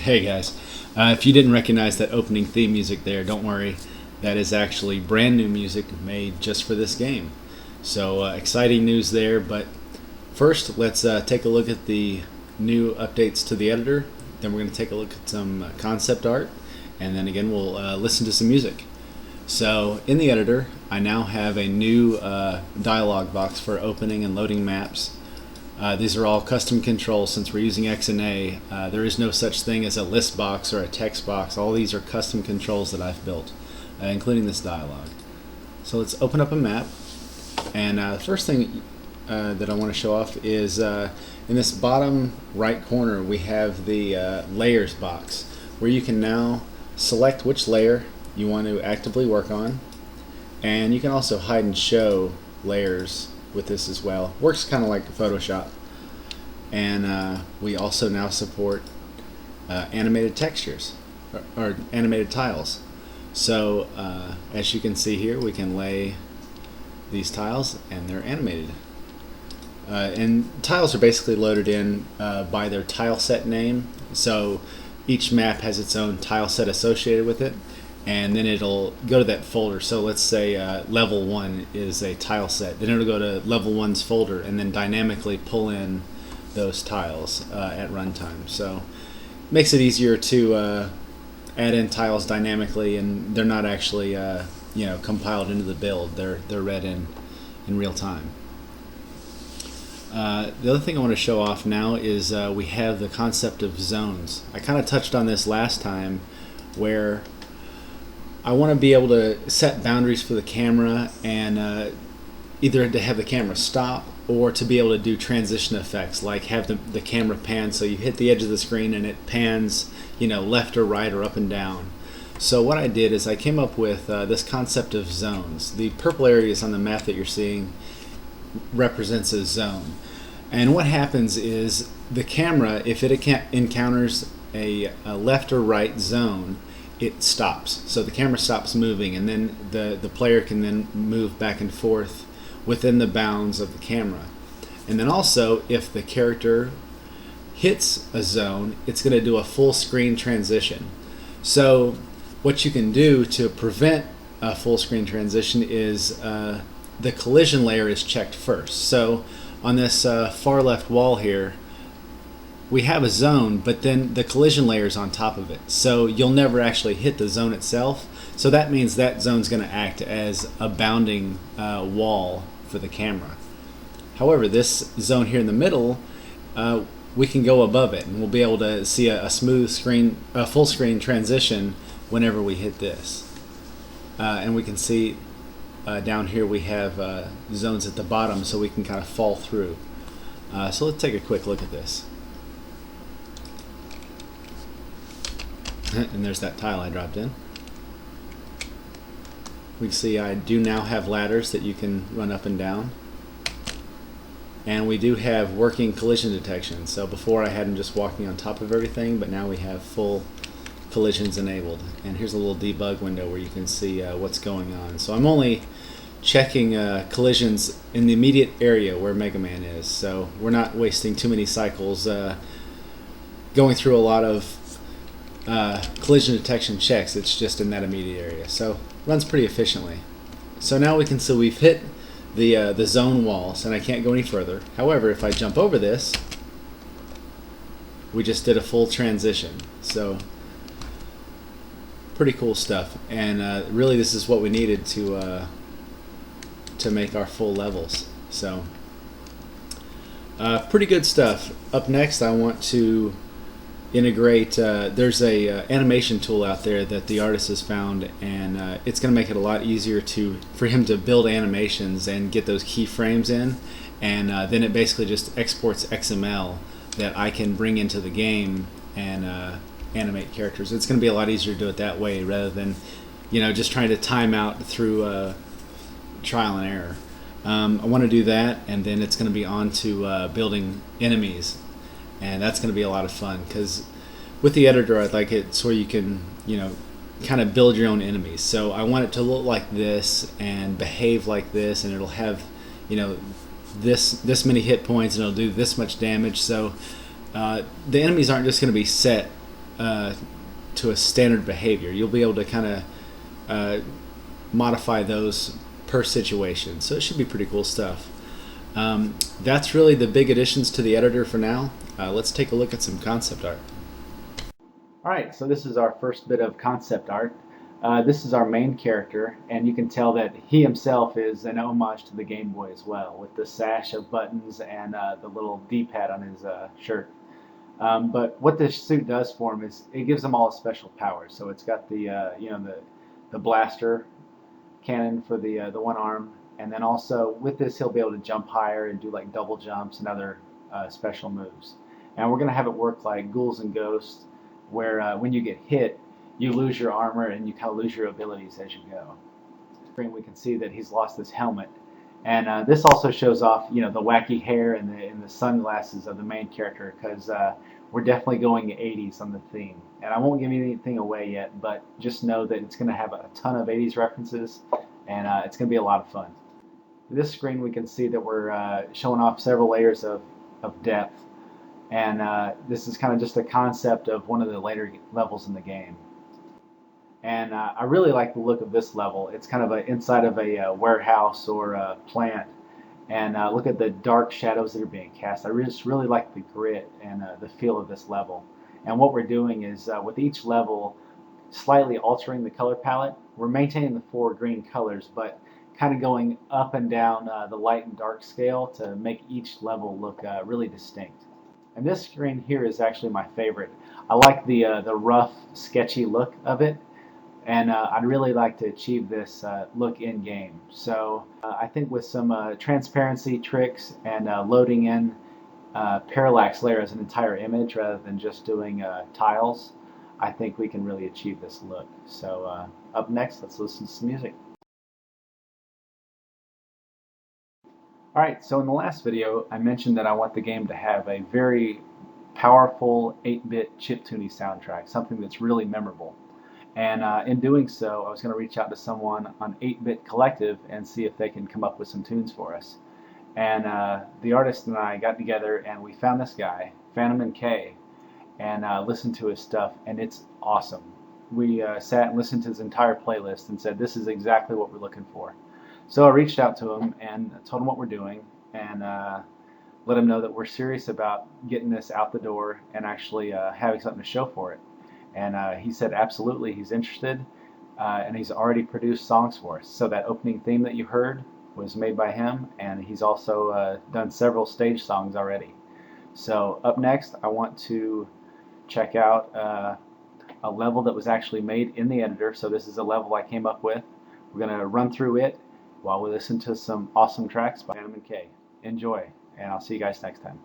Hey guys, if you didn't recognize that opening theme music there, don't worry. That is actually brand new music made just for this game. So exciting news there, but first let's take a look at the new updates to the editor. Then we're going to take a look at some concept art, and then again we'll listen to some music. So in the editor, I now have a new dialog box for opening and loading maps. These are all custom controls since we're using X and A. There is no such thing as a list box or a text box. All these are custom controls that I've built, including this dialog. So let's open up a map, and the first thing that I want to show off is in this bottom right corner we have the layers box, where you can now select which layer you want to actively work on, and you can also hide and show layers with this as well. Works kind of like Photoshop. And we also now support animated textures or animated tiles. So as you can see here, we can lay these tiles and they're animated. And tiles are basically loaded in by their tile set name. So each map has its own tile set associated with it, and then it'll go to that folder. So let's say level 1 is a tile set, then it'll go to level 1's folder and then dynamically pull in those tiles at runtime. So it makes it easier to add in tiles dynamically, and they're not actually compiled into the build. They're read in real time. The other thing I want to show off now is we have the concept of zones. I kind of touched on this last time, where I want to be able to set boundaries for the camera, and either to have the camera stop or to be able to do transition effects, like have the camera pan so you hit the edge of the screen and it pans left or right or up and down. So what I did is I came up with this concept of zones. The purple areas on the map that you're seeing represents a zone, and what happens is the camera, if it encounters a left or right zone, it stops. So the camera stops moving, and then the player can then move back and forth within the bounds of the camera. And then also, if the character hits a zone, it's going to do a full screen transition. So what you can do to prevent a full screen transition is the collision layer is checked first. So on this far left wall here, we have a zone, but then the collision layer is on top of it. So you'll never actually hit the zone itself. So that means that zone's going to act as a bounding wall for the camera. However, this zone here in the middle, we can go above it, and we'll be able to see a smooth screen, a full screen transition whenever we hit this. And we can see down here we have zones at the bottom, so we can kind of fall through. So let's take a quick look at this. And there's that tile I dropped in. We can see I do now have ladders that you can run up and down. And we do have working collision detection. So before I had them just walking on top of everything, but now we have full collisions enabled. And here's a little debug window where you can see what's going on. So I'm only checking collisions in the immediate area where Mega Man is. So we're not wasting too many cycles going through a lot of collision detection checks. It's just in that immediate area, so runs pretty efficiently. So now we can see we've hit the zone walls, and I can't go any further. However, if I jump over this, we just did a full transition. So pretty cool stuff, and really this is what we needed to make our full levels. So pretty good stuff. Up next, I want to integrate, there's a animation tool out there that the artist has found, and it's going to make it a lot easier for him to build animations and get those keyframes in, and then it basically just exports XML that I can bring into the game and animate characters. It's going to be a lot easier to do it that way rather than just trying to time out through trial and error. I want to do that, and then it's going to be on to building enemies. And that's going to be a lot of fun, because with the editor I'd like it so you can kind of build your own enemies. So I want it to look like this and behave like this, and it'll have this many hit points, and it'll do this much damage. So the enemies aren't just going to be set to a standard behavior. You'll be able to kind of modify those per situation. So it should be pretty cool stuff. That's really the big additions to the editor for now. Let's take a look at some concept art. Alright, so this is our first bit of concept art. This is our main character, and you can tell that he himself is an homage to the Game Boy as well, with the sash of buttons and the little D-pad on his shirt. But what this suit does for him is it gives him all special powers. So it's got the the blaster cannon for the one arm, and then also with this he'll be able to jump higher and do like double jumps and other special moves. And we're going to have it work like Ghouls and Ghosts, where when you get hit, you lose your armor and you kind of lose your abilities as you go. We can see that he's lost his helmet, and this also shows off, the wacky hair and the sunglasses of the main character, because we're definitely going 80s on the theme. And I won't give anything away yet, but just know that it's going to have a ton of 80s references, and it's going to be a lot of fun. This screen we can see that we're showing off several layers of depth, and this is kind of just a concept of one of the later levels in the game. And I really like the look of this level. It's kind of inside of a warehouse or a plant, and look at the dark shadows that are being cast. I just really like the grit and the feel of this level. And what we're doing is with each level slightly altering the color palette. We're maintaining the 4 green colors, but kind of going up and down the light and dark scale to make each level look really distinct. And this screen here is actually my favorite. I like the rough, sketchy look of it, and I'd really like to achieve this look in game. So I think with some transparency tricks and loading in parallax layer as an entire image rather than just doing tiles, I think we can really achieve this look. So up next, let's listen to some music. Alright, so in the last video I mentioned that I want the game to have a very powerful 8-bit chiptune soundtrack, something that's really memorable. And in doing so, I was going to reach out to someone on 8-Bit Collective and see if they can come up with some tunes for us. And the artist and I got together and we found this guy, FantomenK, and listened to his stuff, and it's awesome. We sat and listened to his entire playlist and said, this is exactly what we're looking for. So I reached out to him and told him what we're doing, and let him know that we're serious about getting this out the door and actually having something to show for it. And he said absolutely he's interested, and he's already produced songs for us. So that opening theme that you heard was made by him, and he's also done several stage songs already. So up next, I want to check out a level that was actually made in the editor. So this is a level I came up with. We're going to run through it while we listen to some awesome tracks by FantomenK. Enjoy, and I'll see you guys next time.